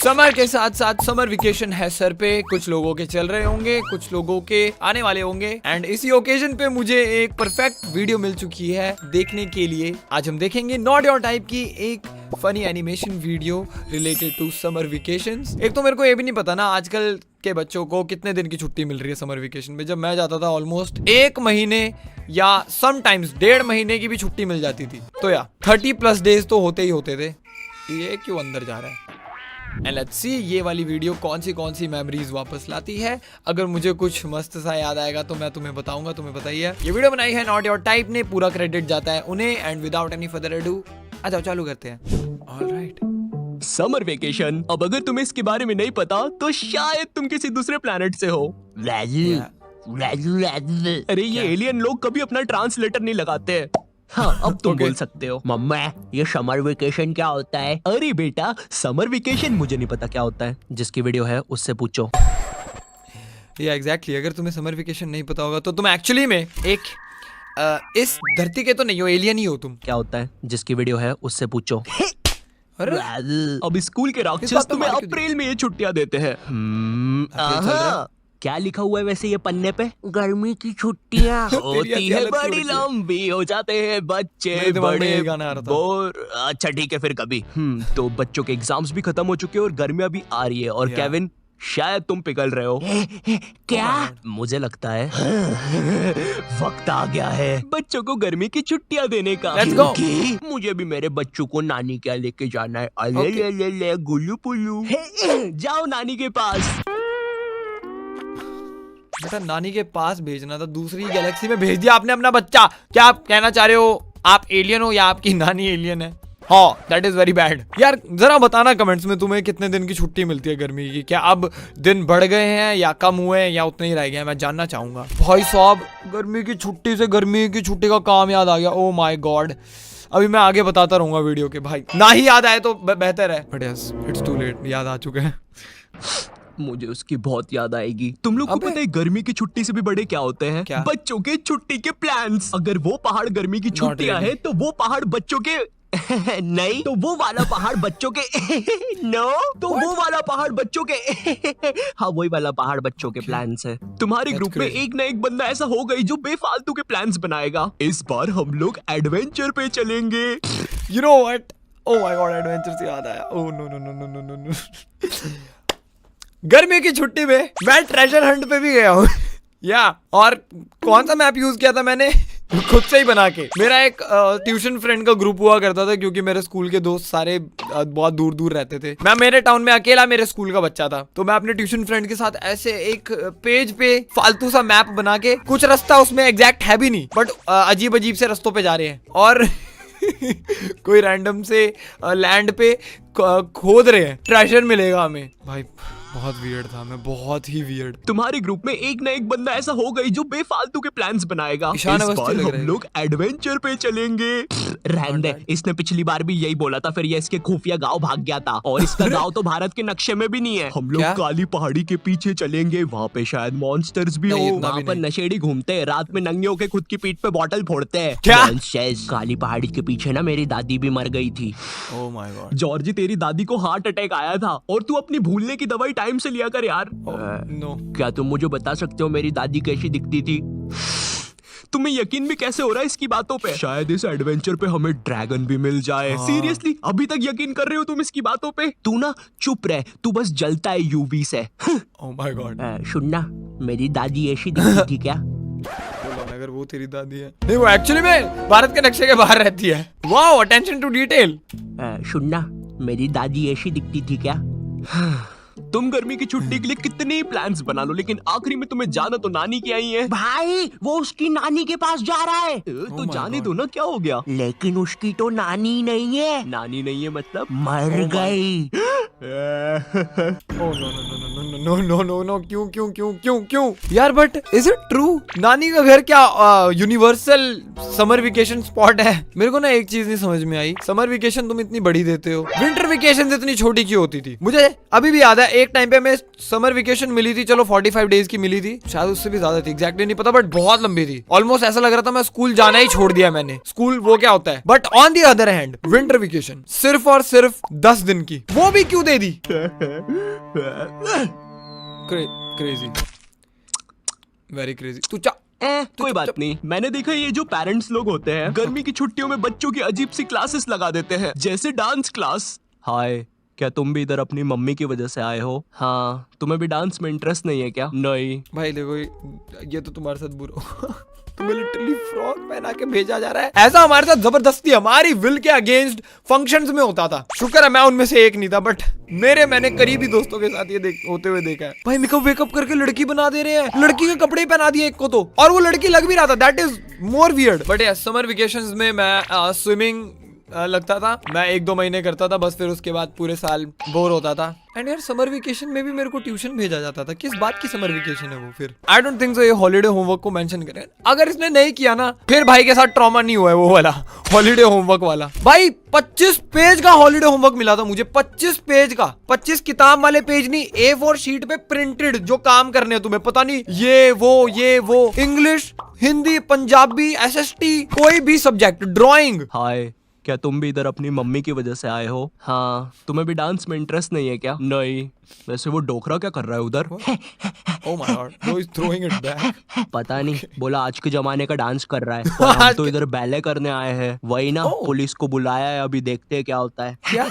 Summer के साथ साथ समर वेकेशन है सर पे। कुछ लोगों के चल रहे होंगे, कुछ लोगों के आने वाले होंगे। एंड इसी ओकेजन पे मुझे एक परफेक्ट वीडियो मिल चुकी है देखने के लिए। आज हम देखेंगे नॉट योर टाइप की एक funny animation video related to summer vacations. एक तो मेरे को ये भी नहीं पता ना आजकल के बच्चों को कितने दिन की छुट्टी मिल रही है समर वेकेशन में। जब मैं जाता था ऑलमोस्ट 1 महीने या समटाइम्स 1.5 महीने की भी छुट्टी मिल जाती थी। तो या 30+ डेज तो होते ही होते थे। ये क्यों अंदर जा रहा है? एंड लेट्स सी ये वाली वीडियो कौन सी मेमोरीज वापस लाती है। अगर मुझे कुछ मस्त सा याद आएगा तो मैं तुम्हें बताऊंगा। तुम्हें बताइए ये वीडियो बनाई है नॉट योर टाइप ने, पूरा क्रेडिट जाता है उन्हें। And without any further ado आ जाओ चालू करते हैं। Alright, summer vacation. अब अगर तुम्हें इसके बारे में नहीं पता तो शायद तुम किसी दूसरे प्लेनेट से हो। अरे ये एलियन लोग कभी अपना ट्रांसलेटर नहीं लगाते हैं। हाँ, अब तुम बोल सकते हो मम्मा ये समर वेकेशन क्या होता है। अरे बेटा, समर वेकेशन मुझे नहीं पता क्या होता है। जिसकी वीडियो है उससे पूछो। ये एग्जैक्टली अगर तुम्हें समर वेकेशन नहीं पता होगा तो तुम एक्चुअली में एक इस धरती के तो नहीं हो, एलियन ही हो तुम। क्या होता है जिसकी वीडियो है उससे पूछो। अरे अब स्कूल के राक्षस तुम्हें अप्रैल में ये छुट्टियां देते हैं। क्या लिखा हुआ है वैसे ये पन्ने पे? गर्मी की छुट्टियां होती है बड़ी लंबी, हो जाते हैं बच्चे बड़े बोर। अच्छा ठीक है फिर कभी। तो बच्चों के एग्जाम्स भी खत्म हो चुके हैं और गर्मियां भी आ रही है। और केविन शायद तुम पिघल रहे हो। क्या? मुझे लगता है वक्त आ गया है बच्चों को गर्मी की छुट्टियां देने का। Let's go. मुझे भी मेरे बच्चों को नानी क्या लेके जाना है। अले ले ले ले गुल्लू पुल्लू। जाओ नानी के पास। बेटा नानी के पास भेजना था, दूसरी गैलेक्सी में भेज दिया आपने अपना बच्चा। क्या आप कहना चाह रहे हो? आप एलियन हो या आपकी नानी एलियन है? हाँ, दैट इज वेरी बैड। यार जरा बताना कमेंट्स में तुम्हें कितने दिन की छुट्टी मिलती है गर्मी की। क्या अब दिन बढ़ गए हैं या कम हुए हैं या उतने ही रह गए हैं? मैं जानना चाहूंगा। भाई साहब गर्मी की छुट्टी से गर्मी की छुट्टी का काम याद आ गया। ओ माय गॉड, अभी मैं आगे बताता रहूंगा वीडियो के। भाई ना ही याद आए तो बेहतर है, but yes it's too late, याद आ चुके हैं। मुझे उसकी बहुत याद आएगी। तुम लोग को पता है गर्मी की छुट्टी से भी बड़े क्या होते हैं? क्या? बच्चों के छुट्टी के प्लान्स। अगर वो पहाड़ गर्मी की छुट्टियां है तो वो पहाड़ बच्चों के नहीं तो वो वाला पहाड़ बच्चों के नो तो वो वाला पहाड़ बच्चों के हाँ वही वाला पहाड़ बच्चों के प्लान्स है। तुम्हारे ग्रुप में एक ना एक बंदा ऐसा होगा ही जो बेफालतू के प्लान्स बनाएगा। इस बार हम लोग एडवेंचर पे चलेंगे। You know what, oh my God, adventure से याद आया। Oh no no no no no no no. गर्मी की छुट्टी में मैं ट्रेजर हंट पे भी गया हूँ। या और कौन सा मैप यूज किया था मैंने? खुद से ही बना के। मेरा एक ट्यूशन फ्रेंड का ग्रुप हुआ करता था क्योंकि मेरे स्कूल के दोस्त सारे बहुत दूर दूर रहते थे। मैं मेरे टाउन में अकेला मेरे स्कूल का बच्चा था। तो मैं अपने ट्यूशन फ्रेंड के साथ ऐसे एक पेज पे फालतू सा मैप बना के, कुछ रास्ता उसमें एग्जैक्ट है भी नहीं बट अजीब अजीब से रास्तों पे जा रहे हैं और कोई रैंडम से लैंड पे खोद रहे हैं, ट्रेजर मिलेगा हमें। भाई बहुत वियर्ड था मैं, बहुत ही वियर्ड। तुम्हारे ग्रुप में एक ना एक बंदा ऐसा होगा ही जो बेफालतू के प्लान्स बनाएगा। इस बार हम लोग एडवेंचर पे चलेंगे। रहने दे, इसने पिछली बार भी यही बोला था, फिर ये इसके खुफिया गांव भाग गया था और इसका गांव तो भारत के नक्शे में भी नहीं है। हम लोग काली पहाड़ी के पीछे चलेंगे, वहाँ पे शायद मॉन्स्टर्स भी हो। वहाँ पर नशेड़ी घूमते हैं, रात में नंगे होके खुद की पीठ पे बॉटल फोड़ते हैं। काली पहाड़ी के पीछे ना मेरी दादी भी मर गई थी। ओह माय गॉड जॉर्जी, तेरी दादी को हार्ट अटैक आया था और तू अपनी भूलने की दवाई टाइम से लिया कर यार। नो क्या तुम मुझे बता सकते हो मेरी दादी कैसी दिखती थी? तुम्हें यकीन भी कैसे हो रहा है इसकी बातों पे? शायद इस एडवेंचर पे हमें ड्रैगन भी मिल जाए। सीरियसली अभी तक यकीन कर रहे हो तुम इसकी बातों पे? तू ना चुप रह, तू बस जलता है यूवी से। ओह माय गॉड, सुनना मेरी दादी ऐसी दिखती थी क्या? अगर वो तेरी दादी है? नहीं, वो एक्चुअली में भारत के नक्शे के बाहर रहती है। Wow, attention to detail. सुनना मेरी दादी ऐसी दिखती थी क्या? तुम गर्मी की छुट्टी के लिए कितने प्लान्स बना लो लेकिन आखिरी में तुम्हें जाना तो नानी की आई है। भाई वो उसकी नानी के पास जा रहा है। तो जाने दो ना, क्या हो गया? लेकिन उसकी तो नानी नहीं है। नानी नहीं है मतलब? मर गई। Oh no no no no no no no no, क्यों क्यों क्यों क्यों क्यों यार? But is it true? नानी का घर क्या यूनिवर्सल समर वेकेशन स्पॉट है? मेरे को ना एक चीज नहीं समझ में आई, समर वेकेशन तुम इतनी बड़ी देते हो, विंटर वेकेशन इतनी छोटी क्यों होती थी? मुझे अभी भी याद है एक टाइम पे मैं समर वेकेशन मिली थी, चलो 45 डेज की मिली थी, शायद उससे भी ज्यादा थी, एग्जैक्टली नहीं पता, बट बहुत लंबी थी। ऑलमोस्ट ऐसा लग रहा था मैं स्कूल जाना ही छोड़ दिया मैंने, स्कूल वो क्या होता है। But on the other hand winter vacation सिर्फ और सिर्फ 10 दिन की, वो भी क्यों दे दी? Crazy, very crazy. तू कोई बात नहीं। मैंने देखा ये जो पेरेंट्स लोग होते हैं गर्मी की छुट्टियों में बच्चों की अजीब सी क्लासेस लगा देते हैं, जैसे डांस क्लास। हाय, क्या तुम भी इधर अपनी मम्मी की वजह से आए हो? हाँ, तुम्हें भी डांस में इंटरेस्ट नहीं है क्या? नहीं भाई देखो, ये तो तुम्हारे साथ बुरा तुम्हें लिटरली फ्रॉक पहना के भेजा जा रहा है, ऐसा हमारे साथ जबरदस्ती हमारी विल के अगेंस्ट फंक्शंस में होता था। शुक्र है मैं उनमें से एक नहीं था, बट मैंने करीबी दोस्तों के साथ ये होते हुए देखा है। भाई मेकअप वेकअप करके लड़की बना दे रहे हैं, लड़की के कपड़े पहना दिए एक को तो, और वो लड़की लग भी रहा था। That is more weird. But yes, summer vacations में मैं स्विमिंग लगता था, मैं 1-2 महीने करता था बस, फिर उसके बाद पूरे साल बोर होता था। एंड यार समर वेकेशन में भी मेरे को ट्यूशन भेजा जाता था। किस बात की समर वेकेशन है वो? फिर आई डोंट थिंक सो ये हॉलीडे होमवर्क को मेंशन करें। अगर इसने नहीं किया ना, फिर भाई के साथ ट्रॉमा नहीं हुआ है वो वाला हॉलीडे होमवर्क वाला। भाई 25 पेज का हॉलीडे होमवर्क मिला था मुझे, 25 पेज का, 25 किताब वाले पेज नहीं, A4 शीट पे प्रिंटेड जो काम करने हैं तुम्हें, पता नहीं ये वो, इंग्लिश, हिंदी, पंजाबी, SST, कोई भी सब्जेक्ट, ड्राइंग। हाय, क्या तुम भी इधर अपनी मम्मी की वजह से आए हो? हाँ, तुम्हें भी डांस में इंटरेस्ट नहीं है क्या? नहीं। वैसे वो डोकरा क्या कर रहा है उधर? Oh my God, bro is throwing it back. पता नहीं, बोला आज के जमाने का डांस कर रहा है। और हम तो इधर बैले करने आए हैं। वही ना, पुलिस को बुलाया है, अभी देखते हैं क्या होता है। क्या?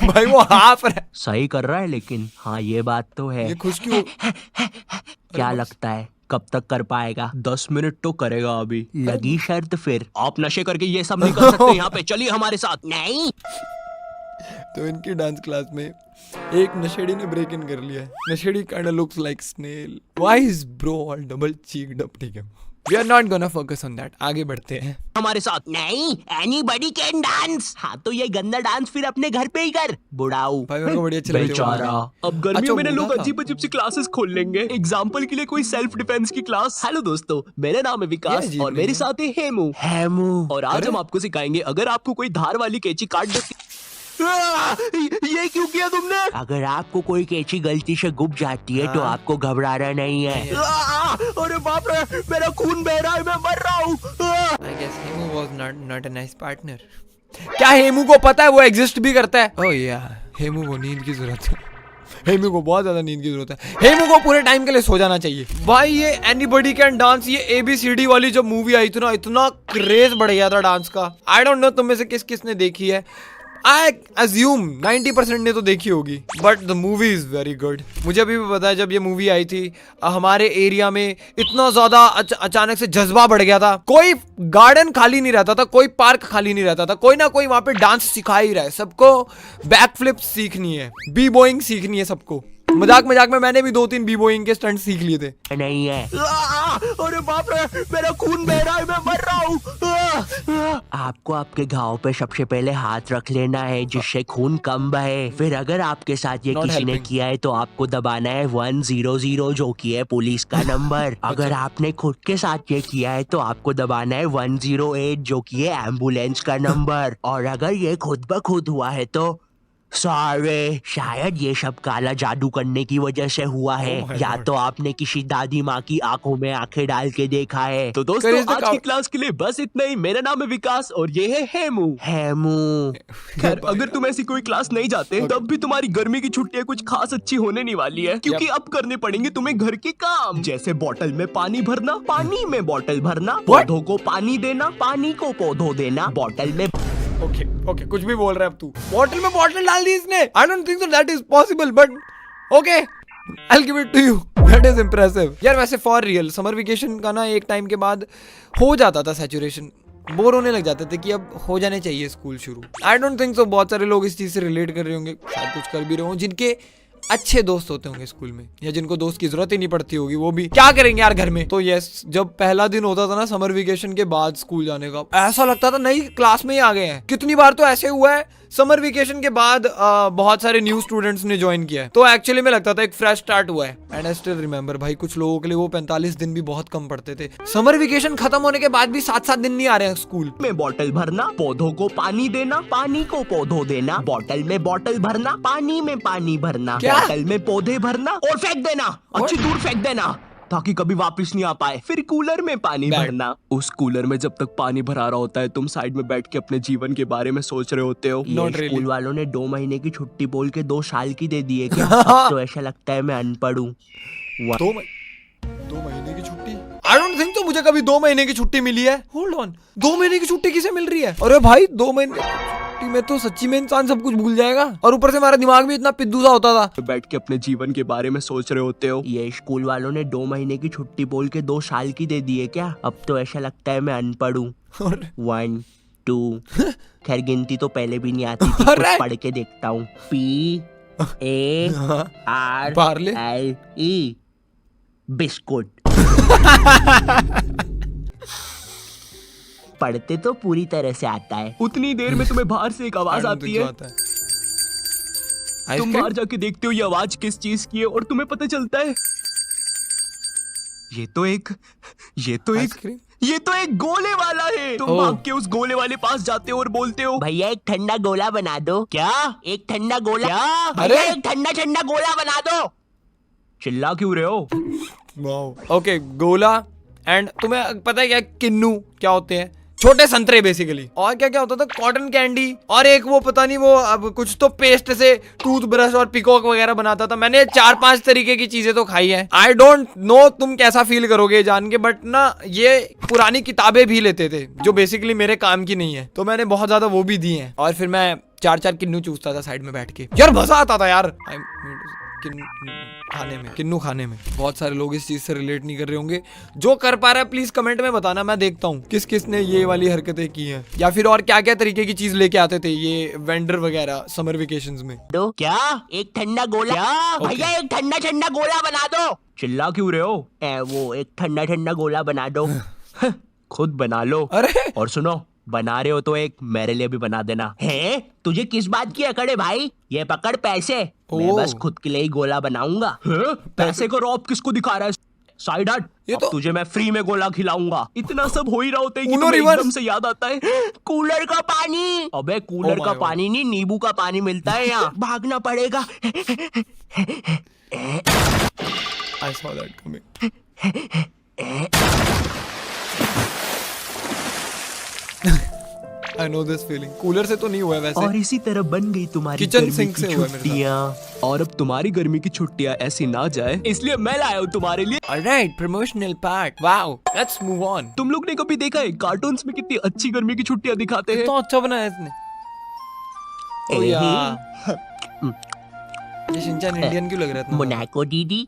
भाई वो हाफ रहा है। सही कर रहा है, लेकिन हाँ ये बात तो है। ये खुश क्यों? क्या लगता है कब तक कर पाएगा? 10 मिनट तो करेगा अभी। लगी शर्त फिर। आप नशे करके ये सब नहीं कर सकते यहाँ पे, चलिए हमारे साथ। नहीं। तो इनकी डांस क्लास में एक नशेड़ी ने ब्रेक इन कर लिया है। नशेड़ी kind of looks like snail. Why is bro all double cheeked up? ठीक है, We are not gonna focus on that. आगे बढ़ते हैं। हमारे साथ। नहीं, anybody can dance। हाँ तो ये गंदा डांस फिर अपने घर पे ही कर, बुढ़ाऊ। भाई मेरे को बड़ी अच्छी लगी बेचारा। अब गर्मियों में लोग अजीब अजीब सी क्लासेस खोल लेंगे। एग्जाम्पल के लिए कोई सेल्फ डिफेंस की क्लास। हेलो दोस्तों, मेरा नाम है विकास और मेरे साथ है हेमू। और आज हम आपको सिखाएंगे, अगर आपको कोई धार वाली कैंची काट देती। ये क्यों किया तुमने? अगर आपको कोई कैंची गलती से गुम जाती है तो आपको घबराना नहीं है। अरे बाप रे, मेरा खून बह रहा है, मैं मर रहा हूँ। I guess Hemu was not a nice partner. क्या हेमू को पता है वो एग्जिस्ट भी करता है? ओह यार, हेमू को नींद की जरूरत है। हेमू को बहुत ज्यादा नींद की जरूरत है। हेमू को पूरे टाइम के लिए सो जाना चाहिए। भाई ये एनीबॉडी कैन डांस, ये ABCD वाली जब मूवी आई थी ना, इतना क्रेज बढ़ गया था डांस का। आई डोंट नो तुम में से किस किसने देखी है। I assume 90% ने तो देखी होगी, but the movie is very good. मुझे अभी भी पता है जब ये मूवी आई थी, हमारे एरिया में इतना ज्यादा अचानक से जज्बा बढ़ गया था। कोई गार्डन खाली नहीं रहता था, कोई पार्क खाली नहीं रहता था, कोई ना कोई वहां पे डांस सिखा ही रहा है। सबको बैक फ्लिप सीखनी है, बी बॉइंग सीखनी है सबको। मजाक में मैंने भी 2-3 बी बॉइंग के स्टंट सीख लिए थे। नहीं है। अरे बाप रे, मेरा खून बह रहा है, मैं मर रहा हूँ। आपको आपके घाव पे सबसे पहले हाथ रख लेना है जिससे खून कम बहे। फिर अगर आपके साथ ये किसी ने किया है तो आपको दबाना है 100 जो कि है पुलिस का नंबर। अगर आपने खुद के साथ ये किया है तो आपको दबाना है 108 जो कि है एम्बुलेंस का नंबर। और अगर ये खुद ब खुद हुआ है तो सॉरी, शायद ये सब काला जादू करने की वजह से हुआ है, या तो आपने किसी दादी माँ की आंखों में आंखें डाल के देखा है। तो दोस्तों आज की क्लास के लिए बस इतना ही। मेरा नाम है विकास और ये है हेमू। खैर अगर तुम ऐसी कोई क्लास नहीं जाते तब भी तुम्हारी गर्मी की छुट्टियां कुछ खास अच्छी होने नहीं वाली है, क्योंकि अब करने पड़ेंगे तुम्हें घर के काम, जैसे बोतल में पानी भरना, पानी में बोतल भरना, पौधों को पानी देना, पानी को पौधों देना, बोतल में। ओके कुछ भी बोल रहा है अब तू। बॉटल में बॉटल डाल दी इसने। I don't think so that is possible, but okay I will give it to you. That is impressive. यार वैसे फॉर रियल समर वेकेशन का ना एक टाइम के बाद हो जाता था सैचुरेशन, बोर होने लग जाते थे कि अब हो जाने चाहिए स्कूल शुरू। आई डोंट थिंक सो बहुत सारे लोग इस चीज से रिलेट कर रहे होंगे, शायद कुछ कर भी रहे हों, जिनके अच्छे दोस्त होते होंगे स्कूल में, या जिनको दोस्त की जरूरत ही नहीं पड़ती होगी, वो भी क्या करेंगे यार घर में। तो यस, जब पहला दिन होता था ना समर वेकेशन के बाद स्कूल जाने का, ऐसा लगता था नई क्लास में ही आ गए हैं। कितनी बार तो ऐसे हुआ है समर वेकेशन के बाद बहुत सारे न्यू स्टूडेंट्स ने ज्वाइन किया है, तो एक्चुअली में लगता था एक फ्रेश स्टार्ट हुआ है। एंड आई स्टिल रिमेंबर भाई, कुछ लोगों के लिए वो 45 दिन भी बहुत कम पड़ते थे। समर वेकेशन खत्म होने के बाद भी 7-7 दिन नहीं आ रहे हैं स्कूल में। बॉटल भरना, पौधों को पानी देना, पानी को पौधों देना, बॉटल में बॉटल भरना, पानी में पानी भरना, बॉटल में पौधे भरना और फेंक देना, अच्छी दूर फेंक देना ताकि कभी वापस नहीं आ पाए। फिर कूलर में पानी भरना। उस कूलर में जब तक पानी भरा रहा होता है, तुम साइड में बैठ के अपने जीवन के बारे में सोच रहे होते हो। स्कूल वालों ने 2 महीने की छुट्टी बोल के 2 साल की दे दी है क्या? तो ऐसा लगता है मैं अनपढ़ हूँ। 2 महीने की छुट्टी? आई डोंट थिंक तो मुझे कभी 2 महीने की छुट्टी मिली है। होल्ड ऑन, 2 महीने की छुट्टी किसे मिल रही है? अरे भाई 2 महीने में तो सच्ची में इंसान सब कुछ भूल जाएगा, और ऊपर से हमारा दिमाग भी इतना पिद्दू सा होता था। तो बैठ के अपने जीवन के बारे में सोच रहे होते हो। ये स्कूल वालों ने 2 महीने की छुट्टी बोल के 2 साल की दे दी है क्या? अब तो ऐसा लगता है मैं अनपढ़ हूँ। 1 2 खैर गिनती तो पहले भी नहीं आती थी, कुछ पढ़ के देखता हूँ। PARLE biscuit. पढ़ते तो पूरी तरह से आता है। उतनी देर में तुम्हें बाहर से एक आवाज आती है। तुम बाहर जाके देखते हो ये आवाज किस चीज की है, और तुम्हें पता चलता है ये तो एक गोले वाला है। तुम भाग के उस गोले वाले पास जाते हो और बोलते हो, भैया एक ठंडा गोला बना दो। क्या? एक ठंडा गोला? भैया एक ठंडा गोला बना दो। चिल्ला क्यों रहे हो? ओके, गोला। एंड तुम्हें पता है क्या किन्नू क्या होते हैं? छोटे संतरे बेसिकली। और क्या क्या होता था? कॉटन कैंडी, और एक वो पता नहीं वो अब कुछ तो पेस्ट से टूथब्रश और पिकॉक वगैरह बनाता था। मैंने 4-5 तरीके की चीजें तो खाई हैं। आई डोंट नो तुम कैसा फील करोगे जान के, बट ना ये पुरानी किताबें भी लेते थे जो बेसिकली मेरे काम की नहीं है, तो मैंने बहुत ज्यादा वो भी दी हैं। और फिर मैं 4-4 किन्नू चूसता था साइड में बैठ के। यार मजा आता था यार किन्नू खाने में। बहुत सारे लोग इस चीज से रिलेट नहीं कर रहे होंगे। जो कर पा रहा है प्लीज कमेंट में बताना, मैं देखता हूँ किस किस ने ये वाली हरकतें की हैं, या फिर और क्या क्या तरीके की चीज लेके आते थे ये वेंडर वगैरह समर वेकेशंस में। दो क्या? एक ठंडा गोला? भैया एक ठंडा गोला बना दो। चिल्ला क्यों रहे हो? वो एक ठंडा गोला बना दो। खुद बना लो। अरे और सुनो, बना रहे हो तो एक मेरे लिए भी बना देना। है तुझे किस बात की अकड़ है भाई? ये पकड़ पैसे, मैं बस खुद के लिए ही गोला बनाऊंगा। पैसे को रौब किसको दिखा रहा है? साइड हट। ये तो तुझे मैं फ्री में गोला खिलाऊंगा। इतना सब हो ही रहा होता है कि तुम्हें एकदम से याद आता है कूलर का पानी। अबे कूलर का पानी नहीं, नींबू का पानी मिलता है यहाँ। भागना पड़ेगा। I saw that coming. I know this feeling. Cooler से तो नहीं हुआ है वैसे। और इसी तरह बन गई तुम्हारी किचन सिंक से हुआ मेरे साथ। और अब तुम्हारी गर्मी की छुट्टियां ऐसी ना जाए, इसलिए मैं लाया हूँ तुम्हारे लिए। Alright, promotional part. Wow, let's move on. तुम लोग ने कभी देखा है कार्टून्स में कितनी अच्छी गर्मी की छुट्टियां दिखाते हैं? तो अच्छा बनाया इसने। ओ यार, ये शिनचैन इंडियन क्यों लग रहा है? मोनाको दीदी।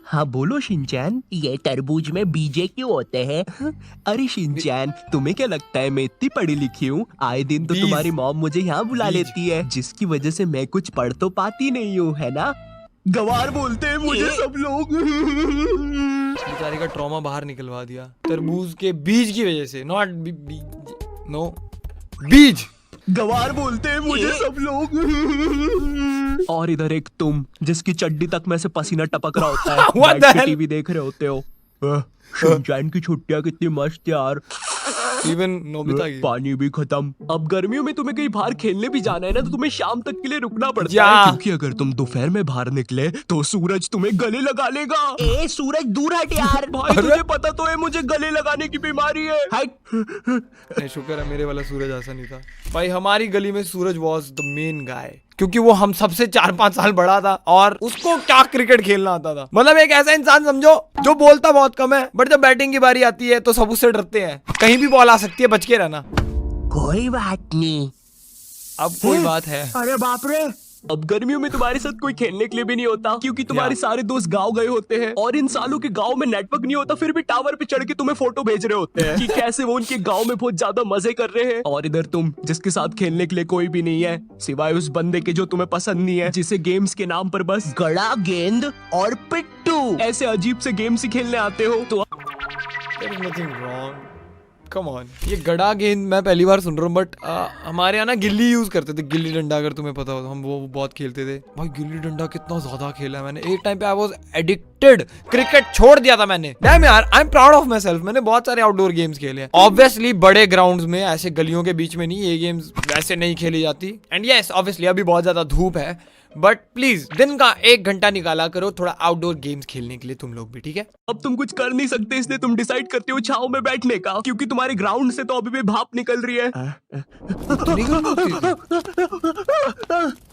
हाँ बोलो शिनचैन, ये तरबूज में बीजे क्यों होते हैं? अरे शिनचैन, तुम्हें क्या लगता है मैं इतनी पढ़ी लिखी हूँ? आए दिन तो तुम्हारी मॉम मुझे यहाँ बुला लेती है, जिसकी वजह से मैं कुछ पढ़ तो पाती नहीं हूँ, है ना? गवार बोलते हैं मुझे सब लोग। बेचारी का ट्रॉमा बाहर निकलवा दिया तरबूज के बीज की वजह से। नॉट नो बीज, गवार बोलते हैं मुझे सब लोग। और इधर एक तुम जिसकी चड्डी तक में से पसीना टपक रहा होता है। What the hell? टीवी देख रहे होते हो। शिनचैन की छुट्टियां कितनी मस्त यार। इवन नोबिता की। पानी भी खत्म। अब गर्मियों में तुम्हें कहीं बाहर खेलने भी जाना है ना, तो तुम्हें शाम तक के लिए रुकना पड़ता है, क्योंकि अगर तुम दोपहर में बाहर निकले तो सूरज तुम्हें गले लगा लेगा। ए सूरज दूर हट यार। भाई तुझे पता तो है मुझे गले लगाने की बीमारी है। हट। शुक्र है मेरे वाला सूरज ऐसा नहीं था भाई। हमारी गली में सूरज वॉज द मेन गाय, क्योंकि वो हम सबसे 4-5 साल बड़ा था और उसको क्या क्रिकेट खेलना आता था। मतलब एक ऐसा इंसान समझो जो बोलता बहुत कम है, बट जब बैटिंग की बारी आती है तो सब उससे डरते हैं। कहीं भी बॉल आ सकती है, बच के रहना। कोई बात नहीं। अब कोई बात है। अरे बाप रे। अब गर्मियों में तुम्हारे साथ कोई खेलने के लिए भी नहीं होता, क्योंकि तुम्हारे सारे दोस्त गांव गए होते हैं, और इन सालों के गांव में नेटवर्क नहीं होता, फिर भी टावर पे चढ़ के तुम्हें फोटो भेज रहे होते हैं कि कैसे वो उनके गांव में बहुत ज्यादा मजे कर रहे हैं। और इधर तुम जिसके साथ खेलने के लिए कोई भी नहीं है, सिवाय उस बंदे के जो तुम्हें पसंद नहीं है, जिसे गेम्स के नाम पर बस गड़ा, गेंद और पिट्टू ऐसे अजीब से गेम्स ही खेलने आते हो। तो There is nothing wrong. Come on, ये गड़ा गेंद मैं पहली बार सुन रहा हूँ, बट हमारे यहाँ ना गिल्ली यूज करते थे, गिल्ली डंडा, अगर तुम्हें पता हो तो। हम वो बहुत खेलते थे भाई, गिल्ली डंडा कितना ज्यादा खेला है मैंने एक टाइम पे। आई वाज एडिक्टेड, क्रिकेट छोड़ दिया था मैंने। डैम यार, I am proud of my self, मैंने बहुत सारे आउटडोर गेम्स खेले हैं। ऑब्वियसली बड़े ग्राउंड्स में, ऐसे गलियों के बीच में नहीं, ये गेम्स वैसे नहीं खेली जाती। एंड यस, ऑब्वियसली अभी बहुत ज्यादा धूप है, बट प्लीज दिन का 1 घंटा निकाला करो थोड़ा आउटडोर गेम्स खेलने के लिए तुम लोग भी, ठीक है? अब तुम कुछ कर नहीं सकते, इसलिए तुम डिसाइड करते हो छाव में बैठने का, क्योंकि तुम्हारे ग्राउंड से तो अभी भी भाप निकल रही है।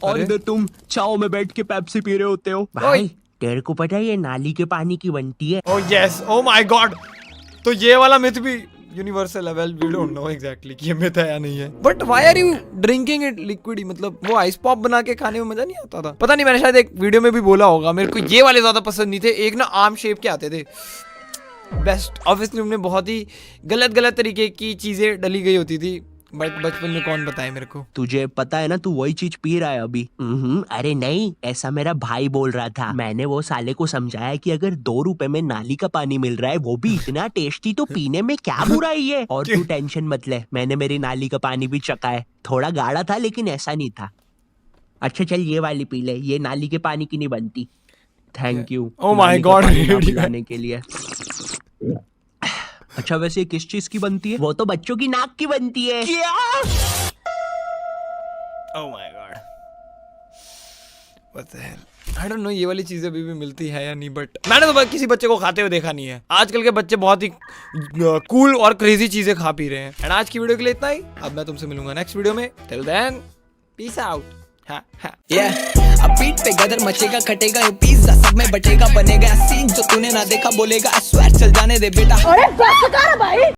और इधर तुम छाव में बैठ के पेप्सी पी रहे होते हो। भाई तेरे को पता है ये नाली के पानी की बनती है। Oh yes, oh my god. तो ये वाला मिथ भी यूनिवर्सल है। Well, we don't know exactly कि ये मिथ है या नहीं है, but why are you drinking it liquid ही? मतलब वो आइस पॉप बना के खाने में मजा नहीं आता था? पता नहीं, मैंने शायद एक वीडियो में भी बोला होगा। मेरे को ये वाले ज्यादा पसंद नहीं थे, एक ना आम शेप के आते थे, बेस्ट। ऑब्वियसली उनमें बहुत ही गलत तरीके की चीजें डली गई होती थी, बट बचपन में कौन बताए मेरे को। तुझे पता है ना, तू वही चीज पी रहा है अभी। अरे नहीं, ऐसा मेरा भाई बोल रहा था। मैंने वो साले को समझाया कि अगर 2 रुपए में नाली का पानी मिल रहा है, वो भी इतना टेस्टी, तो पीने में क्या बुराई है। और तू टेंशन मत ले, मैंने मेरी नाली का पानी भी चखा है। थोड़ा गाढ़ा था लेकिन ऐसा नहीं था। अच्छा चल ये वाली पी ले, ये नाली के पानी की नहीं बनती। Thank you oh my God बुलाने के लिए। अच्छा वैसे किस चीज की बनती है? वो तो बच्चों की नाक की बनती है। क्या? ओह my God, what the hell. I don't know ये वाली चीजें अभी भी मिलती है या नहीं, बट मैंने तो किसी बच्चे को खाते हुए देखा नहीं है। आजकल के बच्चे बहुत ही कूल और क्रेजी चीजें खा पी रहे हैं। एंड आज की वीडियो के लिए इतना ही। अब मैं तुमसे मिलूंगा नेक्स्ट वीडियो में। Till then, peace out. अब पीठ पे गदर मचेगा, खटेगा ये पिज्जा, सब में बटेगा, बनेगा सीन जो तूने ना देखा बोलेगा। I swear चल जाने दे बेटा। अरे बस कर भाई।